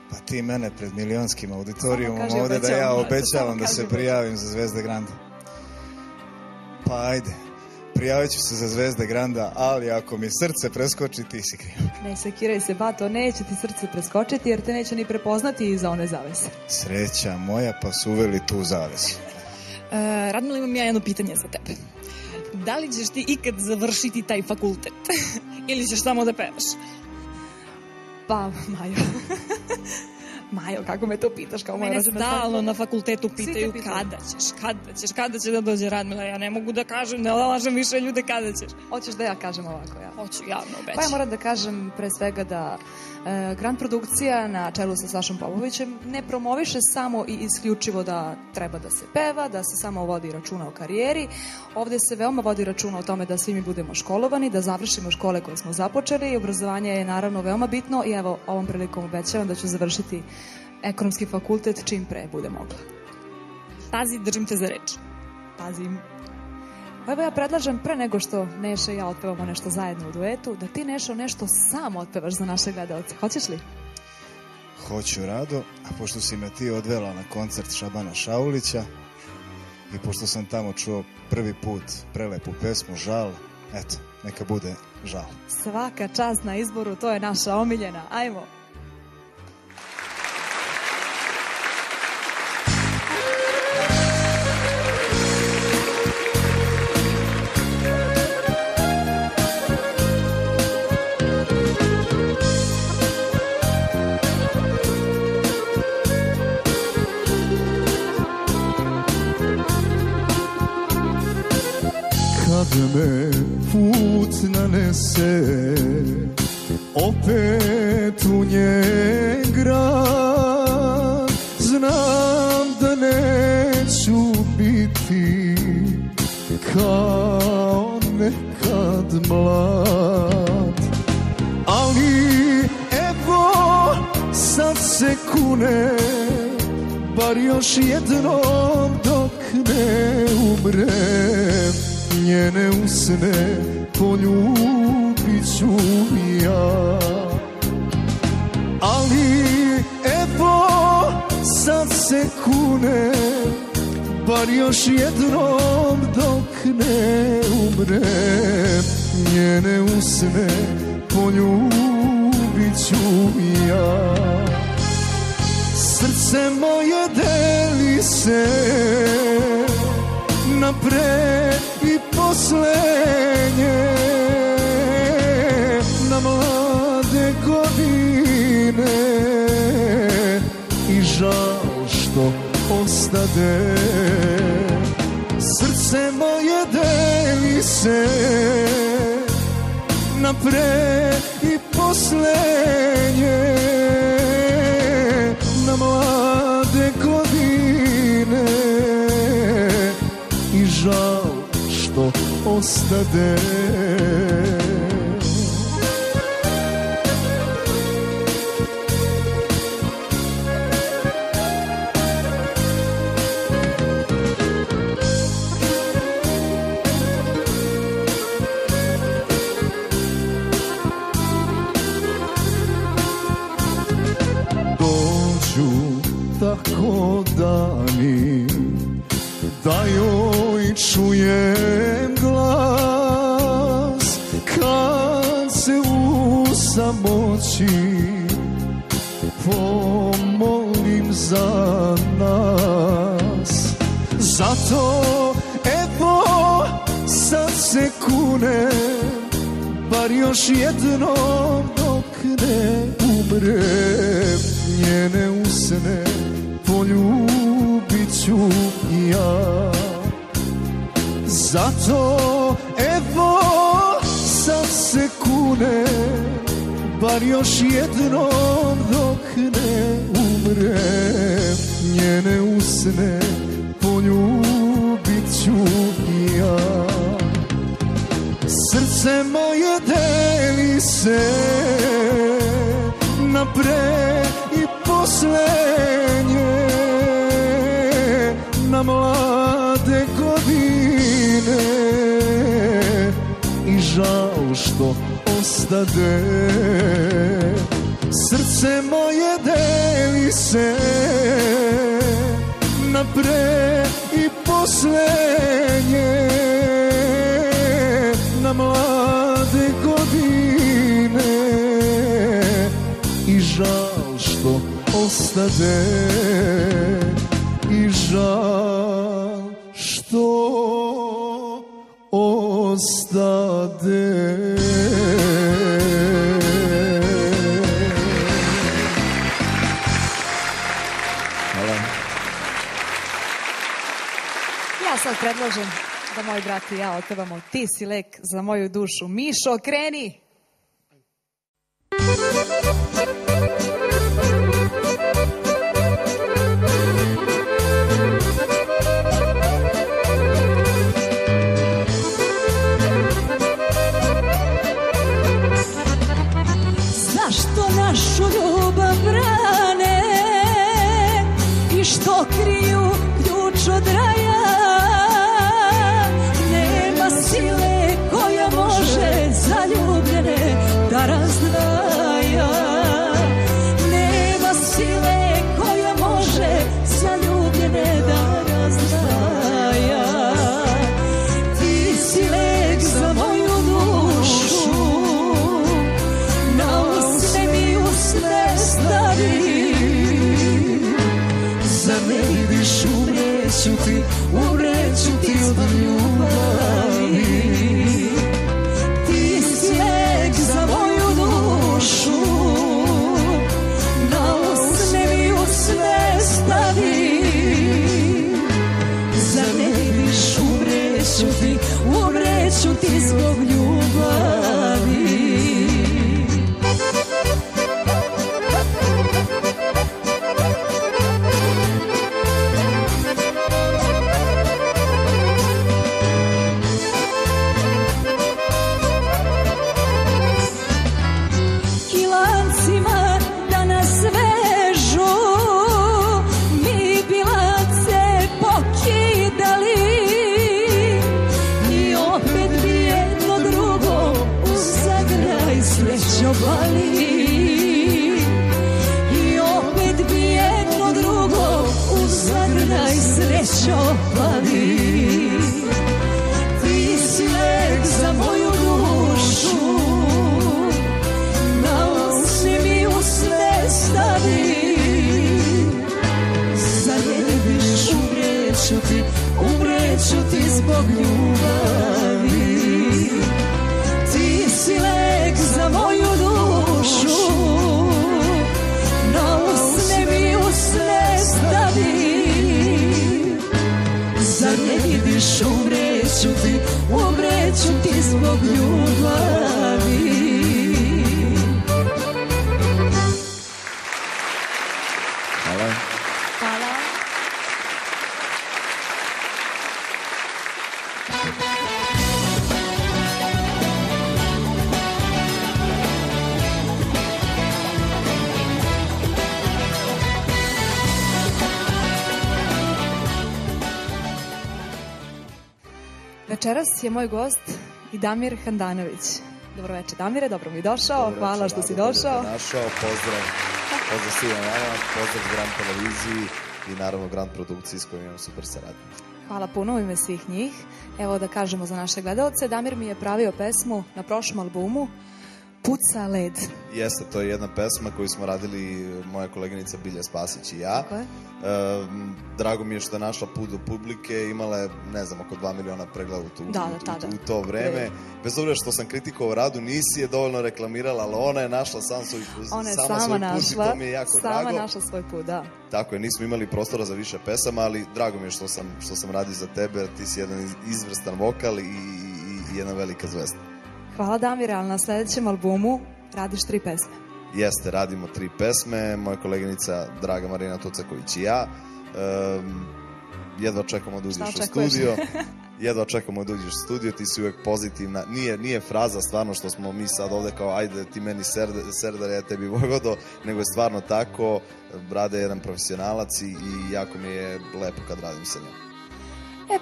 Pa ti mene pred milionskim auditorijumom ovde da ja obećavam da se prijavim za Zvezde Granda. Pa ajde. Prijavit ću se za Zvezde Granda, ali ako mi srce preskoči, ti si kriv. Ne sekiraj se, Bato, neće ti srce preskočiti jer te neće ni prepoznati iza one zavese. Sreća moja, pa su uveli tu zavesu. Radmila, imam ja jedno pitanje za tebe. Da li ćeš ti ikad završiti taj fakultet? Ili ćeš samo da pevaš? Pa, Majo, kako me to pitaš? Kao mene stalno na fakultetu pitaju kada će da dođe Radmila. Ja ne mogu da kažem, ne lažem više ljude kada ćeš. Hoćeš da ja kažem ovako? Ja? Hoću, javno obećam. Pa ja moram da kažem pre svega da Grand produkcija na čelu sa Sašom Popovićem ne promoviše samo i isključivo da treba da se peva, da se samo vodi računa o karijeri. Ovde se veoma vodi računa o tome da svi mi budemo školovani, da završimo škole koje smo započeli i obrazovanje je naravno veoma bitno i evo ovom prilikom obećavam da ću završiti Ekonomski fakultet čim pre bude mogla. Pazi, držim te za reč. Pazim. Evo ja predlažem pre nego što Neša i ja otpevamo nešto zajedno u duetu, da ti Nešo nešto sam otpevaš za naše gledalce. Hoćeš li? Hoću rado, a pošto si me ti odvela na koncert Šabana Šaulića i pošto sam tamo čuo prvi put prelepu pesmu Žal, eto, neka bude Žal. Svaka čast na izboru, to je naša omiljena. Ajmo! Me put nanese opet u njen grad, znam da neću biti kao nekad mlad, ali evo sad se kune, bar još jednom dok ne umrem, njene usne poljubit ću ja. Ali evo sad se kune, bar još jednom dok ne umrem, njene usne poljubit ću ja. Srce moje deli se na pre i poslednje, na mlade godine i žal što ostade. Srce moje deli se na pre i posljednje na mlade godine i žal što ostade. Tako dani da joj čujem glas kad se u samoći pomolim za nas. Zato evo sad se kunem, bar još jednom dok ne umrem, njene usne poljubit ću ja. Zato evo sad se kunem, bar još jednom dok ne umrem, njene usne poljubit ću ja. Srce moje deli se na pre i posljednje, na mlade godine i žal što ostade. Srce moje deli se na pre i posljednje, na mlade godine i žal što ostade, i žal što ostade. Hvala. Ja sad predlažem da moj brat i ja otpevamo Ti si lek za moju dušu. Mišo, kreni! Zašto našu ljubav brane i što kriju ključ od raja? Nema sile koja može zaljubljene da razdvaja. Nema sile koja može zaljubljene da razdvaja. Ti si lek za moju dušu, na usne mi usne stavi. Zar ne vidiš, umreću ti od ljubavi. Ti si lek za moju dušu, na usne mi usne stavi. Zar ne vidiš, umreću ti zbog ljubavi. I opet bi jedno drugo uz zagrljaj srećo pali. Ti si lek za moju dušu, na usne mi usne stavi. Zar ne vidiš, umreću ti zbog ljubavi. Ti si lek za moju dušu, na usne mi usne stavi. Zar ne vidiš, umreću ti zbog ljubavi. Večeras je moj gost i Damir Handanović. Dobro večer, Damire, dobro mi došao. Hvala što si došao. Pozdrav svima nama, pozdrav Grand televiziji i naravno Grand produkciji s kojom imam super saradnju. Hvala puno u ime svih njih. Evo da kažemo za naše gledalce, Damir mi je pravio pesmu na prošlom albumu Puca led. Jeste, to je jedna pesma koju smo radili moja koleginica Bilja Spasić i ja. Drago mi je što je našla put do publike, imala je, ne znam, oko 2 miliona pregleda u to vreme. Bez obzira što sam kritikovao radu, nisi je dovoljno reklamirala, ali ona je našla sama svoj put i to mi je jako drago. Sama našla svoj put, da. Tako je, nismo imali prostora za više pesama, ali drago mi je što sam radio za tebe, ti si jedan izvrstan vokal i jedna velika zvezda. Hvala Damire, ali na sljedećem albumu radiš 3 pesme. Jeste, radimo 3 pesme, moja koleginica draga Marina Tucaković i ja. Jedva čekamo da uđeš u studio. Jedva čekamo da uđeš u studio, ti si uvek pozitivna. Nije fraza stvarno što smo mi sad ovde kao ajde ti meni Serdar, ja tebi Vojvodo, nego je stvarno tako. Rade je jedan profesionalac i jako mi je lepo kad radim sa njom.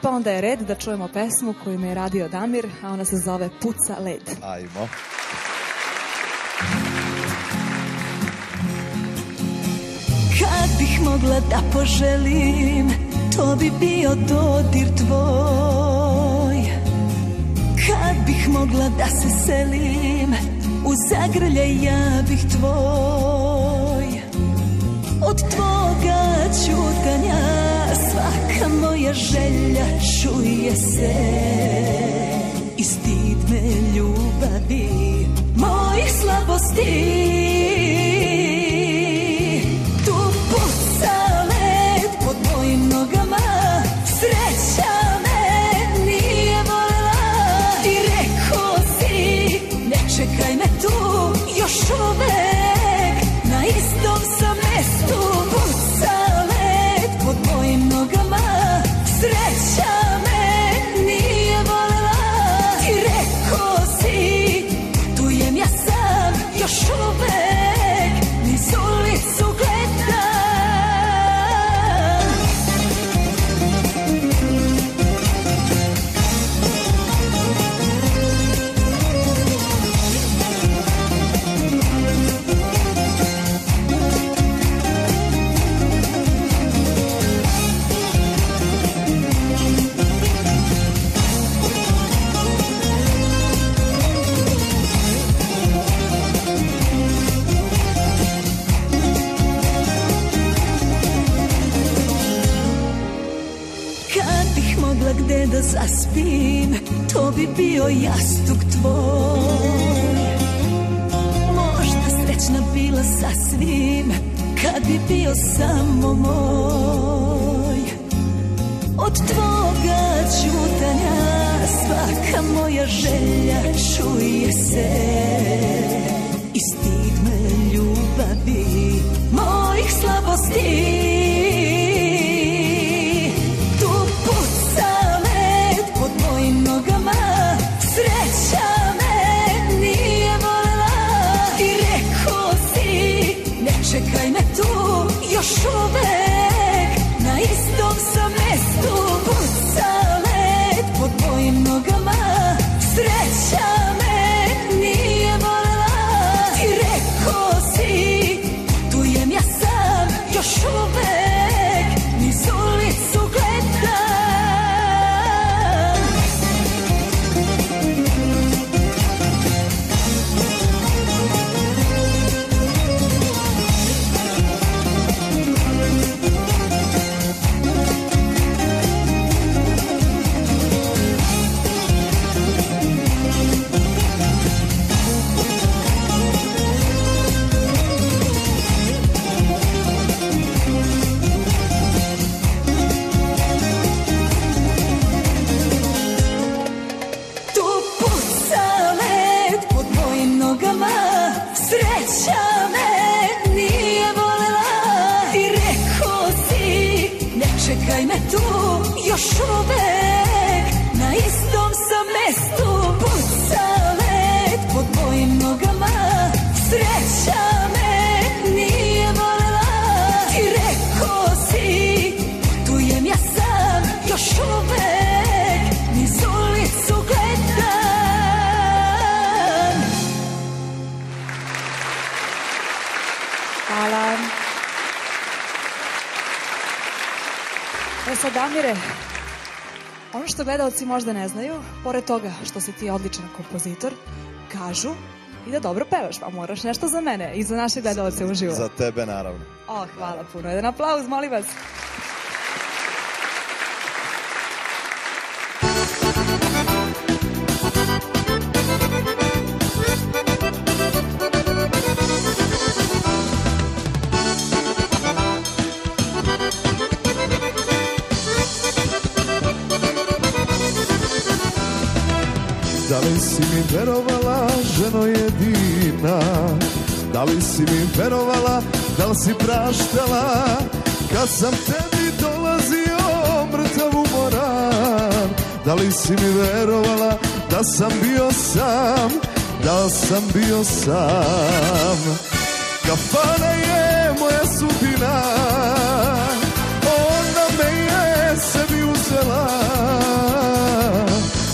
Pa onda je red da čujemo pesmu koju mi je radio Damir, a ona se zove Puca led. Ajmo. Kad bih mogla da poželim, to bi bio dodir tvoj. Kad bih mogla da se selim, u zagrljaj ja bih tvoj. Od tvoga ćutanja svaka moja želja čuje se i stid me ljubavi mojih slabosti. Tu puca led pod mojim nogama, sreća me nije voljela i rekao si ne čekaj me tu još uvek na istom sam mestu. Puca led pod mojim nogama, sreća me nije voljela i rekao si putujem ja sam još uvek niz ulicu gledam. Gde da zaspim, to bi bio jastuk tvoj. Možda srećna bila sasvim, kad bi bio samo moj. Od tvoga ćutanja svaka moja želja čuje se i stid me ljubavi mojih slabosti. Sreća me nije voljela i rekao si ne čekaj me tu još uvek na istom sam mestu. Puca led pod mojim nogama, sreća me nije voljela i rekao si putujem ja sam još uvek niz ulicu gledam. Sreća me nije voljela i rekao si ne čekaj me tu još uvek na istom sam mestu. Puca led pod mojim nogama, sreća me nije voljela i rekao si putujem ja sam još uvek niz ulicu Sad, Damire, ono što gledalci možda ne znaju, pored toga što si ti odličan kompozitor, kažu i da dobro pevaš, pa moraš nešto za mene i za naše gledalce uživo. Za tebe, naravno. Hvala puno. Jedan aplauz, molim vas. Da li si mi verovala, ženo jedina? Da li si mi verovala, da li si praštala kad sam tebi dolazio mrtav umoran? Da li si mi verovala da sam bio sam, da sam bio sam? Kafana je moja sudbina, ona me je sebi uzela.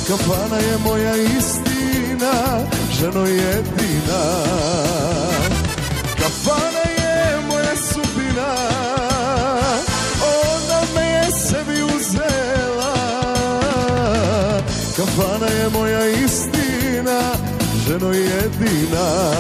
Kafana je moja istina, ženo jedina. Kafana je moja sudbina, ona me je sebi uzela. Kafana je moja istina, ženo jedina.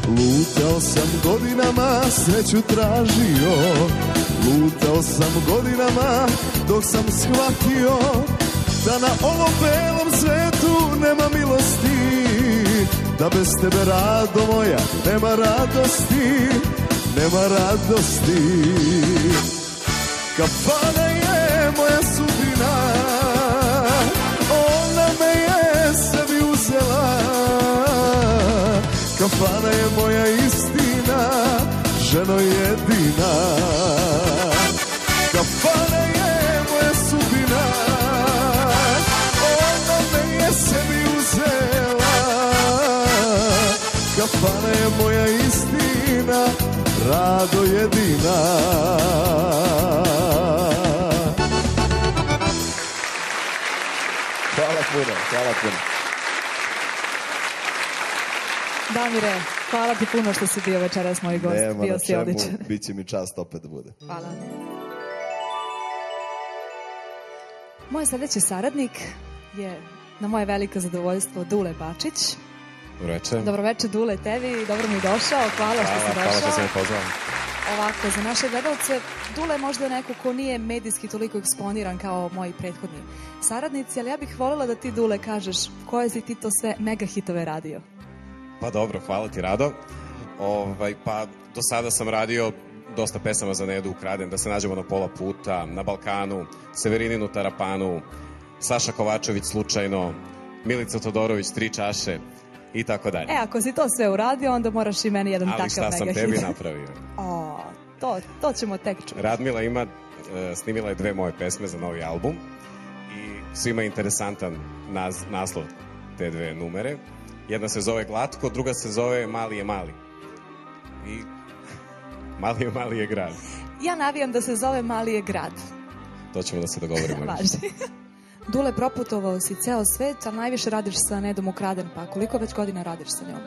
Lutao sam godinama, sreću tražio. Lutao sam godinama, dok sam shvatio da na ovom belom svetu nema milosti. Da bez tebe, rado moja, nema radosti, nema radosti. Kafana je moja sudbina, ona me je sebi uzela. Kafana je moja istina, ženo jedina. Kafana je moja sudbina, ona me je sebi uzela. Kafana je moja istina, rado jedina. Hvala puno, hvala puno. Damire, hvala ti puno što si bio večeras moj gost. Nema bio na si čemu, odličan. bit će mi čast opet da bude. Hvala. Moj sljedeći saradnik je, na moje veliko zadovoljstvo, Dule Bačić. Dobroveče. Dobroveče, Dule, tebi. Dobro mi došao. Hvala što si došao. Hvala što sam me pozvao. Ovako, za naše gledalce, Dule je možda neko ko nije medijski toliko eksponiran kao moji prethodni saradnici, ali ja bih voljela da ti, Dule, kažeš koje si ti to sve mega hitove radio. Pa dobro, hvala ti, Rado. Pa do sada sam radio dosta pesama za Nedu Ukraden, Da se nađemo na pola puta, Na Balkanu, Severininu Tarapanu, Saša Kovačević Slučajno, Milica Todorović Tri čaše i tako dalje. Ako si to sve uradio, onda moraš i meni jedan ali takav mega hit. Ali šta sam tebi napravio? To ćemo tek čuti. Radmila ima, snimila je 2 moje pesme za novi album i svima je interesantan naslov te 2 numere. Jedna se zove Glatko, druga se zove Mali je mali. I Mali je grad. Ja navijam da se zove Mali je grad. To ćemo da se dogovorimo. Važi. Dule, proputovao si ceo svet, a najviše radiš sa Nedom Ukraden, pa koliko već godina radiš sa njom?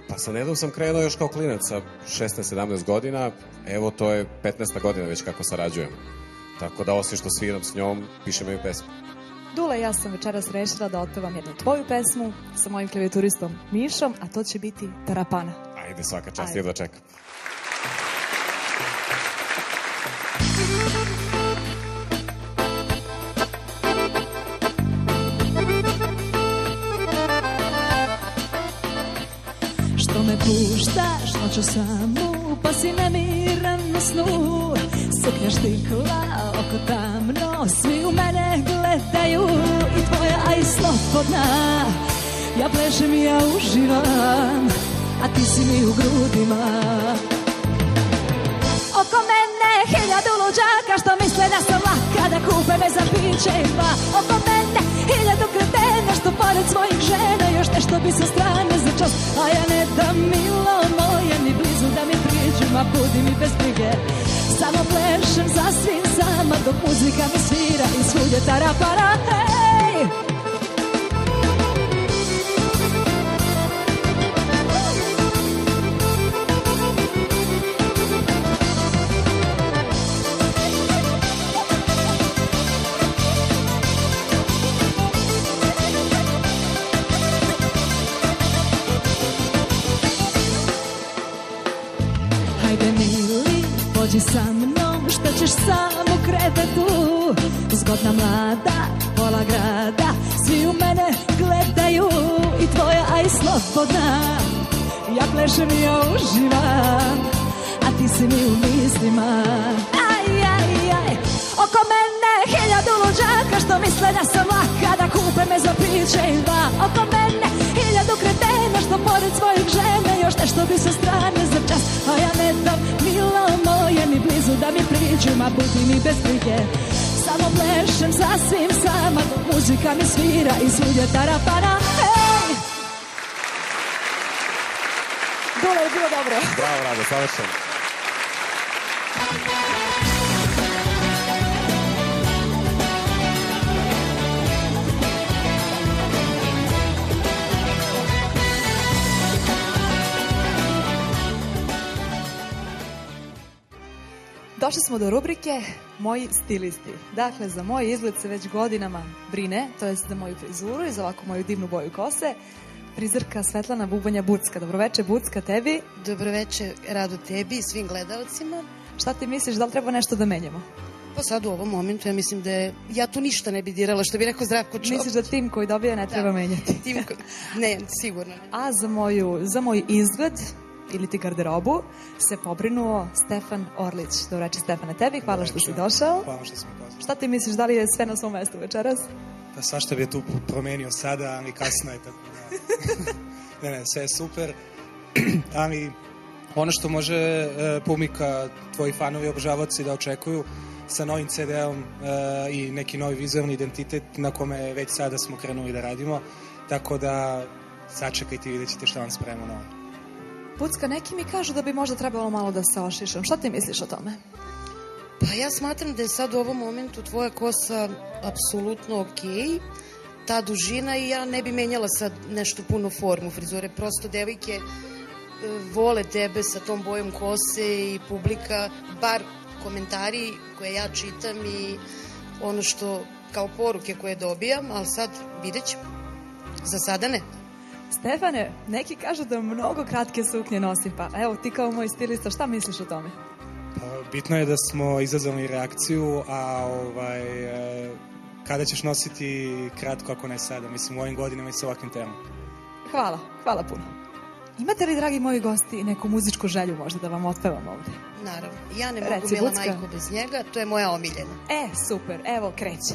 Pa sa Nedom sam krenuo još kao klinac sa 16-17 godina, evo to je 15. godina već kako sarađujem. Tako da osim što sviram s njom, pišem joj pesmu. Dule, ja sam večeras rešila da otpevam jednu tvoju pesmu sa mojim klavijaturistom Mišom, a to će biti Tarapana. Ajde, svaka čast, jedva čekam. Što me puštaš noću samu, pa si nemiran na snu. Suknja štikla oko tamno, svi u mene gledaju. I tvoja aj slobodna, ja plešem i ja uživam, a ti si mi u grudima. Oko mene 1000 luđaka što misle da sam laka, da kupe me za piće i pa. Oko mene 1000 kretena što pored svojih žena još nešto bi sa strane za čas. A ja ne dam, milo moje, ni blizu da mi priđu, ma budi mi bez brige. Samo dok muzika mi svira i svugdje tarapara, hej! Hajde mili, pođi sa mnom, što ćeš sam u krevetu. Zgodna mlada, pola grada, svi u mene gledaju. I tvoja, a i slobodna, ja plešem i ja uživam, a ti si mi u mislima. Aj, aj, aj, oko mene 1000 luđaka što misle da sam laka, da kupe me za piće i dva. Oko mene 1000 kretena što pored svojih žene još nešto bi sa strane za čas. A ja ne dam milo moje ni blizu da mi priđu, ma budi mi bez brige. Samo plešem sasvim sama dok muzika mi svira i svugdje tarapana, hej! Dole je bilo dobro. Bravo, Rado, savršeno. Došli smo do rubrike Moji stilisti. Dakle, za moj izgled se već godinama brine, to jest za moju frizuru i za ovako moju divnu boju kose, frizerka Svetlana Bubanja-Bucka. Dobroveče, Bucka, tebi. Dobroveče, Rado, tebi i svim gledalcima. Šta ti misliš, da li treba nešto da menjamo? Pa sad u ovom momentu ja mislim da ja tu ništa ne bi dirala, što bi rekao Zdravko Čopić. Misliš da tim koji dobija ne treba menjati? Ne, sigurno ne. A za moj izgled ili ti garderobu se pobrinuo Stefan Orlić. Dobroveče, Stefane, tebi. Hvala što si došao. Hvala što smo pozvali. Šta ti misliš, da li je sve na svom mestu večeras? Pa svašta bi je tu promenio sada, ali kasno je tako da... ne, sve je super. Ali ono što može publika, tvoji fanovi, obožavaoci da očekuju sa novim CD-om i neki novi vizualni identitet na kome već sada smo krenuli da radimo. Tako da sačekajte i vidjet ćete šta vam spremamo novo. Bucka, neki mi kažu da bi možda trebalo malo da se ošišam. Šta ti misliš o tome? Pa ja smatram da je sad u ovom momentu tvoja kosa apsolutno okej. Ta dužina i ja ne bi menjala sad nešto puno formu frizure. Prosto devojke vole tebe sa tom bojom kose i publika, bar komentari koje ja čitam i ono što kao poruke koje dobijam, ali sad vidjet ćemo. Za sada ne. Stefane, neki kažu da mnogo kratke suknje nosim, pa evo ti kao moj stilista, šta misliš o tome? Pa, bitno je da smo izazvali reakciju, a kada ćeš nositi kratko ako ne sada? Mislim, u ovim godinama i sa ovakvim temom. Hvala puno. Imate li, dragi moji gosti, neku muzičku želju možda da vam otpevam ovde? Naravno. Ja ne mogu Mila Majko bez njega, to je moja omiljena. Super, evo kreće.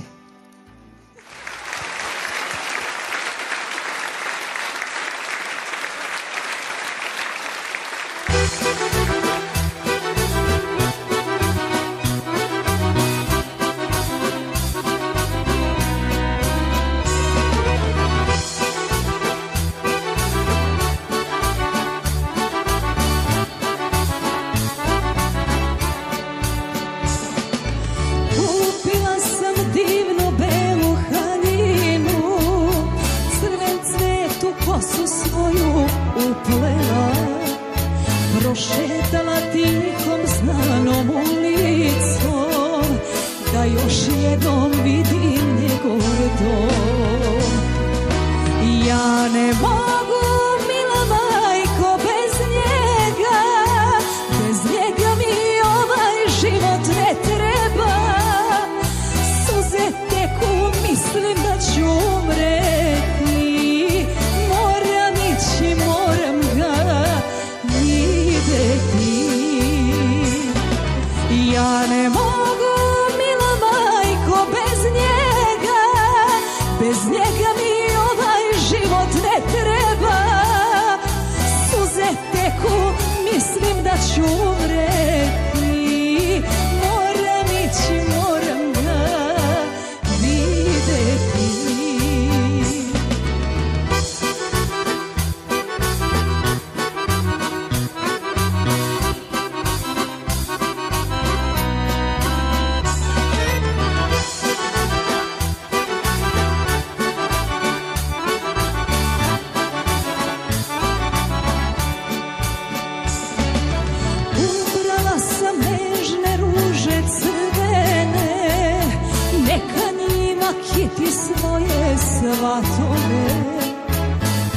kiti svoje svatove,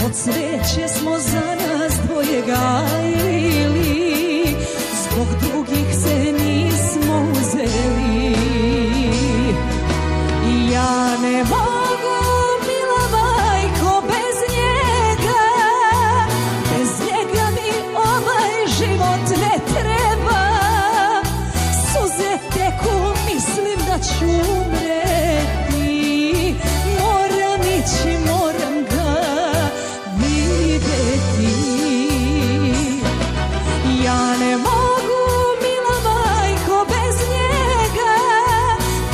od sreće smo za nas dvoje gajili, zbog drugih se nismo uzeli. I ja ne mogu, mila majko, bez njega, bez njega mi ovaj život ne treba. Suze teku, mislim da ću umreti, moram ići, moram ga videti. Ja ne mogu, mila majko, bez njega,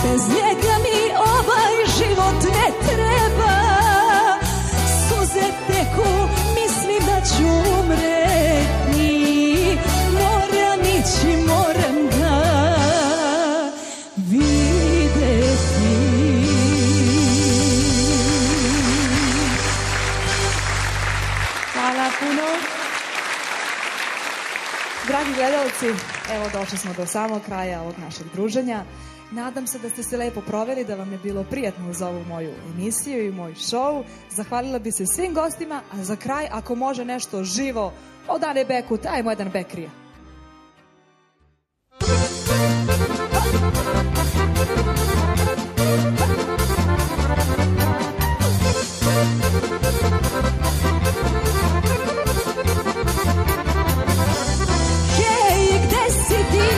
bez njega mi ovaj život ne treba. Suze teku, mislim da ću umreti, moram ići, moram ga videti. Hvala puno. Dragi gledalci, evo došli smo do samog kraja ovog našeg druženja. Nadam se da ste se lepo proveli, da vam je bilo prijatno uz ovu moju emisiju i moj show. Zahvalila bi se svim gostima, a za kraj, ako može nešto živo od Ane Bekut, ajmo jedan Bekrija. Hej, gde si ti?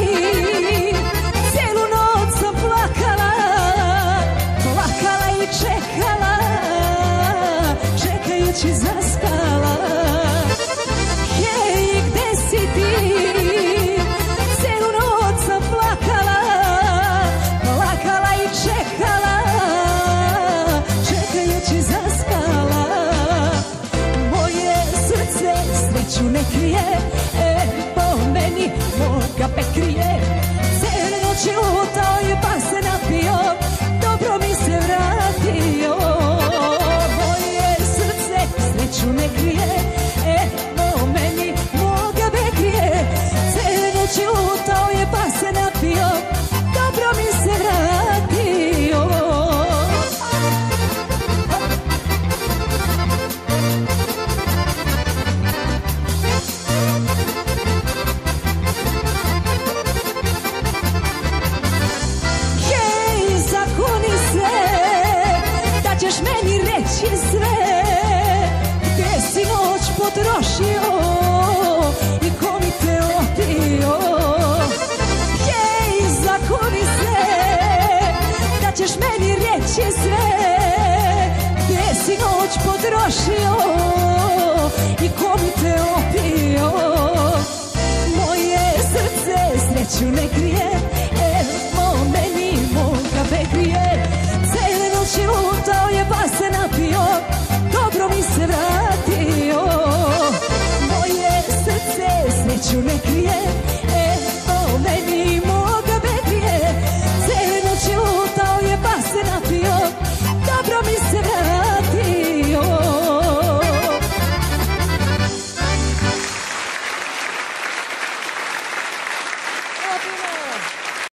Celu noć sam plakala, plakala i čekala, čekajući zaspala. Hej, gde si ti? Celu noć sam plakala, plakala i čekala, čekajući zaspala. Moje srce sreću ne krije, po meni moga Bekrije. Cele noći lutao i pa se napio, dobro mi se vratio. Moje srce sreću ne krije, po meni moga Bekrije. Cele noći lutao je pa se napio, dobro mi se vratio. Hej, zakuni se, da ćeš meni reći sve, gde si noć potrošio i ko mi te opio. Hej, zakuni se, da ćeš meni reći sve, gde si noć potrošio i ko mi te opio. Moje srce sreću ne krije,